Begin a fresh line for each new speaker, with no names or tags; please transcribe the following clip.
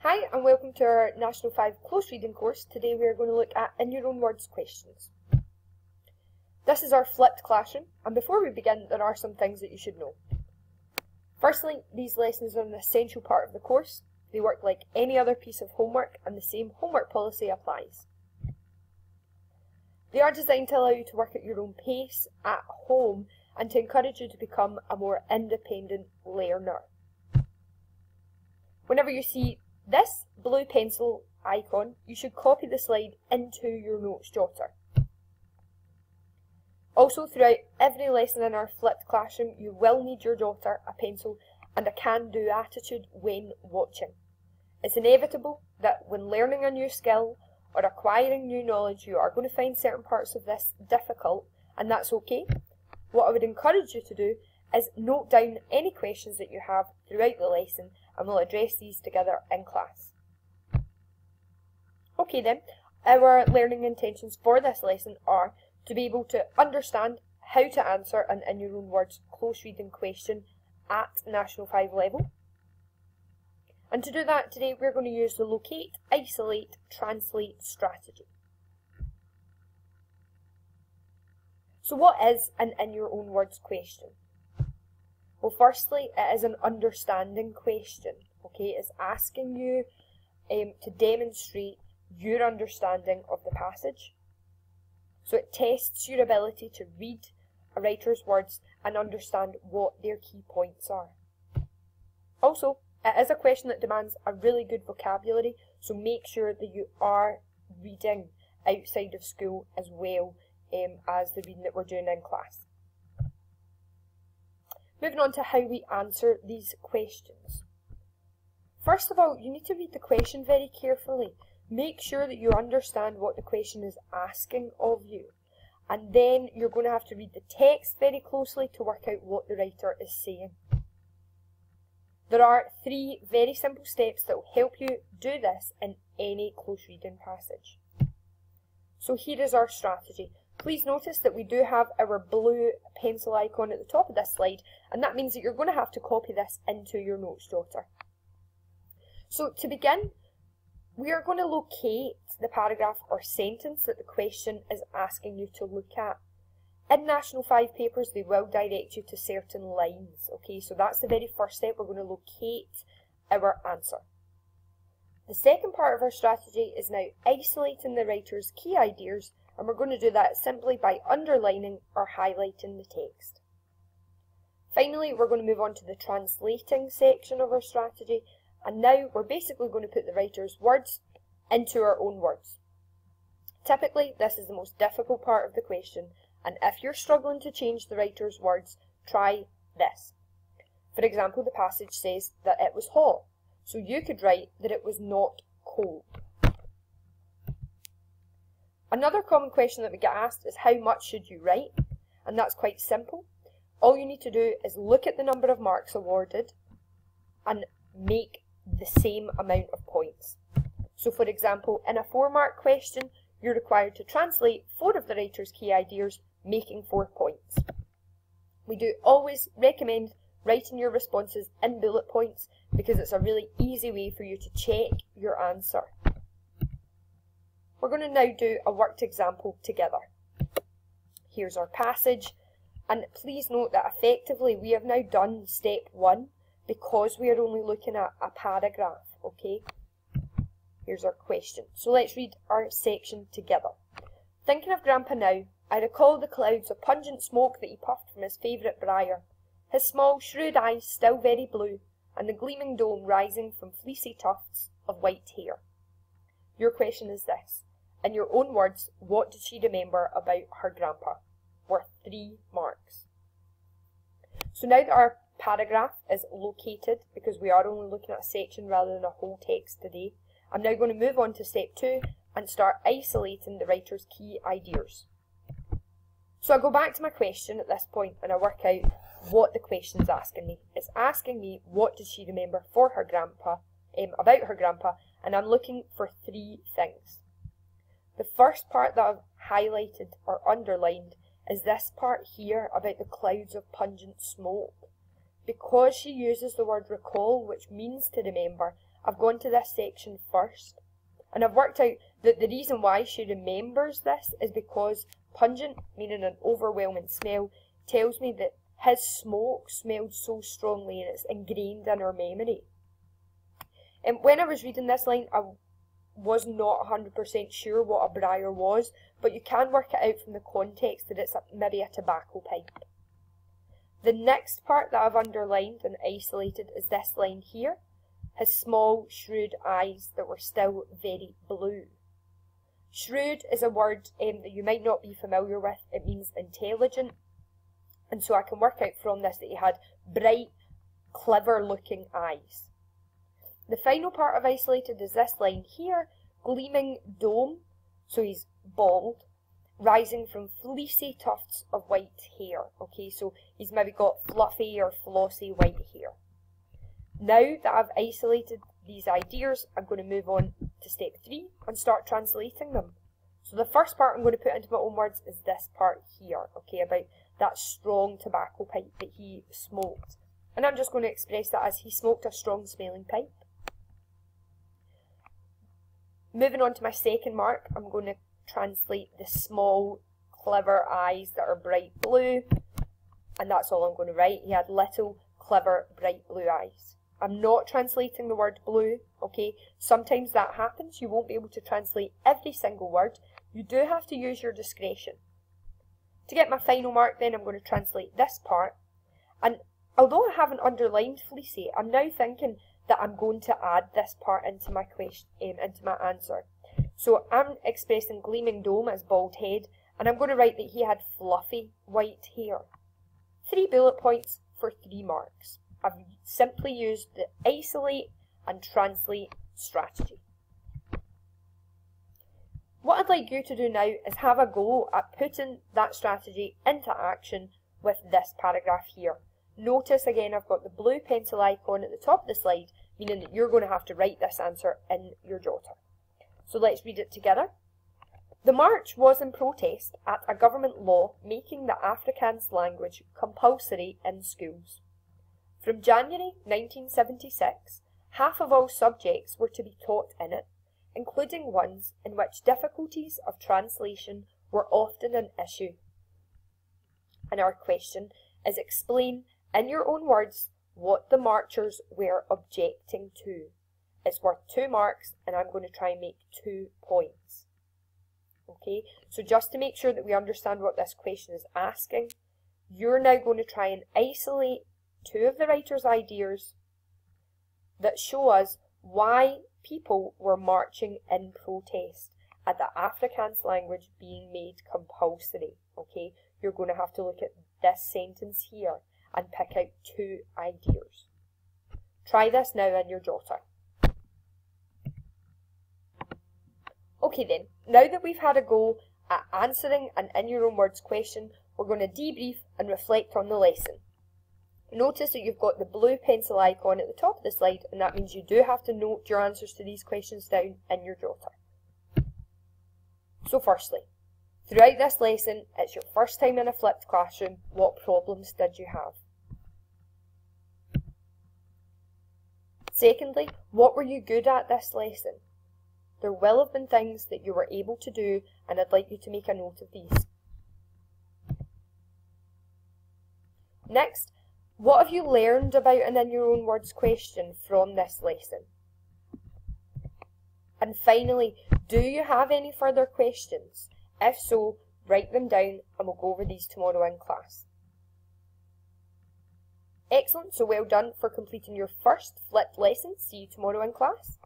Hi and welcome to our National 5 Close Reading course. Today we are going to look at In Your Own Words questions. This is our flipped classroom, and before we begin there are some things that you should know. Firstly, these lessons are an essential part of the course. They work like any other piece of homework and the same homework policy applies. They are designed to allow you to work at your own pace, at home, and to encourage you to become a more independent learner. Whenever you see this blue pencil icon, you should copy the slide into your notes jotter. Also, throughout every lesson in our flipped classroom, you will need your jotter, a pencil, and a can-do attitude when watching. It's inevitable that when learning a new skill or acquiring new knowledge, you are going to find certain parts of this difficult, and that's okay. What I would encourage you to do is note down any questions that you have throughout the lesson, and we'll address these together in class. Okay then, our learning intentions for this lesson are to be able to understand how to answer an In Your Own Words close reading question at National 5 level. And to do that today we're going to use the locate, isolate, translate strategy. So what is an In Your Own Words question? Well, firstly, it is an understanding question, okay? It's asking you to demonstrate your understanding of the passage. So it tests your ability to read a writer's words and understand what their key points are. Also, it is a question that demands a really good vocabulary, so make sure that you are reading outside of school as well as the reading that we're doing in class. Moving on to how we answer these questions. First of all, you need to read the question very carefully. Make sure that you understand what the question is asking of you. And then you're going to have to read the text very closely to work out what the writer is saying. There are 3 very simple steps that will help you do this in any close reading passage. So here is our strategy. Please notice that we do have our blue pencil icon at the top of this slide, and that means that you're going to have to copy this into your notes jotter. So to begin, we are going to locate the paragraph or sentence that the question is asking you to look at. In National 5 papers, they will direct you to certain lines, okay, so that's the very first step. We're going to locate our answer. The second part of our strategy is now isolating the writer's key ideas, and we're going to do that simply by underlining or highlighting the text. Finally, we're going to move on to the translating section of our strategy, and now we're basically going to put the writer's words into our own words. Typically, this is the most difficult part of the question, and if you're struggling to change the writer's words, try this. For example, the passage says that it was hot, so you could write that it was not cold. Another common question that we get asked is how much should you write? And that's quite simple. All you need to do is look at the number of marks awarded and make the same amount of points. So for example, in a 4-mark question, you're required to translate 4 of the writer's key ideas, making 4 points. We do always recommend writing your responses in bullet points because it's a really easy way for you to check your answer. We're going to now do a worked example together. Here's our passage, and please note that effectively we have now done step 1 because we are only looking at a paragraph, okay? Here's our question. So let's read our section together. Thinking of Grandpa now, I recall the clouds of pungent smoke that he puffed from his favourite briar, his small shrewd eyes still very blue, and the gleaming dome rising from fleecy tufts of white hair. Your question is this. In your own words, what did she remember about her grandpa? Worth 3 marks. So now that our paragraph is located, because we are only looking at a section rather than a whole text today, I'm now going to move on to step 2 and start isolating the writer's key ideas. So I go back to my question at this point and I work out what the question's asking me. It's asking me what did she remember for her grandpa, about her grandpa, and I'm looking for 3 things. The first part that I've highlighted or underlined is this part here about the clouds of pungent smoke. Because she uses the word recall, which means to remember, I've gone to this section first, and I've worked out that the reason why she remembers this is because pungent, meaning an overwhelming smell, tells me that his smoke smelled so strongly and it's ingrained in her memory. And when I was reading this line, I was not 100% sure what a briar was, but you can work it out from the context that it's maybe a tobacco pipe. The next part that I've underlined and isolated is this line here. His small, shrewd eyes that were still very blue. Shrewd is a word that you might not be familiar with. It means intelligent. And so I can work out from this that he had bright, clever-looking eyes. The final part I've isolated is this line here, gleaming dome, so he's bald, rising from fleecy tufts of white hair. Okay, so he's maybe got fluffy or flossy white hair. Now that I've isolated these ideas, I'm going to move on to step 3 and start translating them. So the first part I'm going to put into my own words is this part here, okay, about that strong tobacco pipe that he smoked. And I'm just going to express that as he smoked a strong smelling pipe. Moving on to my second mark, I'm going to translate the small, clever eyes that are bright blue. And that's all I'm going to write. He had little, clever, bright blue eyes. I'm not translating the word blue, okay? Sometimes that happens. You won't be able to translate every single word. You do have to use your discretion. To get my final mark then, I'm going to translate this part. And although I haven't underlined fleecy, I'm now thinking that I'm going to add this part into my question, into my answer. So I'm expressing gleaming dome as bald head, and I'm going to write that he had fluffy white hair. 3 bullet points for 3 marks. I've simply used the isolate and translate strategy. What I'd like you to do now is have a go at putting that strategy into action with this paragraph here. Notice again I've got the blue pencil icon at the top of the slide, meaning that you're going to have to write this answer in your jotter. So let's read it together. The march was in protest at a government law making the Afrikaans language compulsory in schools. From January 1976, half of all subjects were to be taught in it, including ones in which difficulties of translation were often an issue. And our question is explain in your own words what the marchers were objecting to. It's worth 2 marks and I'm going to try and make 2 points. Okay, so just to make sure that we understand what this question is asking, you're now going to try and isolate 2 of the writer's ideas that show us why people were marching in protest at the Afrikaans language being made compulsory. Okay, you're going to have to look at this sentence here and pick out 2 ideas. Try this now in your jotter. Okay then, now that we've had a go at answering an in your own words question, we're going to debrief and reflect on the lesson. Notice that you've got the blue pencil icon at the top of the slide, and that means you do have to note your answers to these questions down in your jotter. So firstly, throughout this lesson, it's your first time in a flipped classroom. What problems did you have? Secondly, what were you good at this lesson? There will have been things that you were able to do, and I'd like you to make a note of these. Next, what have you learned about an in your own words question from this lesson? And finally, do you have any further questions? If so, write them down and we'll go over these tomorrow in class. Excellent, so well done for completing your first flipped lesson. See you tomorrow in class.